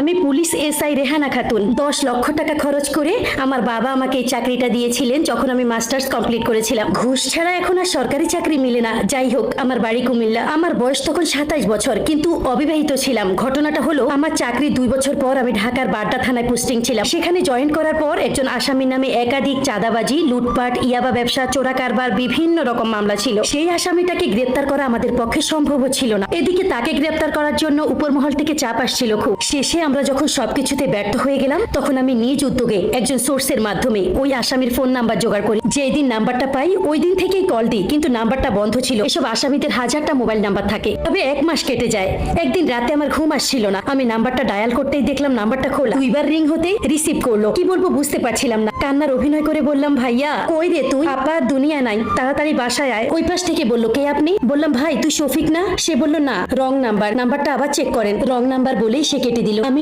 আমি police SI Rehana Khatun. 10 লক্ষ টাকা খরচ করে আমার বাবা আমাকে এই চাকরিটা দিয়েছিলেন যখন আমি মাস্টার্স কমপ্লিট করেছিলাম। ঘুষ ছাড়া এখন আর সরকারি চাকরি মিলে না। যাই হোক, আমার বাড়ি কুমিল্লা। আমার বয়স তখন 27 বছর, কিন্তু অবিবাহিত ছিলাম। ঘটনাটা হলো, আমার চাকরি 2 বছর পর আমি ঢাকার বাড্ডা থানায় পোস্টিং ছিলাম। সেখানে জয়েন করার পর একজন আসামির নামে একাধিক চাঁদাবাজি, লুটপাট, ইয়াবা ব্যবসা, চোরা কারবার, বিভিন্ন রকম মামলা ছিল। সেই আসামিটাকে গ্রেপ্তার করা আমাদের পক্ষে সম্ভব ছিল না। এদিকে তাকে গ্রেপ্তার করার জন্য উপরমহল থেকে চাপ আসছিল খুব। শেষে আমরা যখন সবকিছুতে ব্যর্থ হয়ে গেলাম, তখন আমি নিজ উদ্যোগে একজন সোর্সের মাধ্যমে ওই আসামির ফোন নাম্বার জোগাড় করি। যেই দিন নাম্বারটা পাই ওই দিন থেকেই কল দিই, কিন্তু নাম্বারটা বন্ধ ছিল। এসব আসামিদের হাজারটা মোবাইল নাম্বার থাকে। তবে 1 মাস কেটে যায়। একদিন রাতে আমার ঘুম আসছিল না। আমি নাম্বারটা ডায়াল করতেই দেখলাম নাম্বারটা খোলা। 2বার রিং হতেই রিসিভ করলো। কি বলবো বুঝতে পারছিলাম না। কান্নার অভিনয় করে বললাম, ভাইয়া কই রে তুই? আপা দুনিয়া নাই, তাড়াতাড়ি বাসায় আয়। ওই পাশ থেকে বললো, কে আপনি? বললাম, ভাই তুই শফিক না? সে বলল, না, রং নাম্বার। নাম্বারটা আবার চেক করেন। রং নাম্বার বলেই সে কেটে দিল। আমি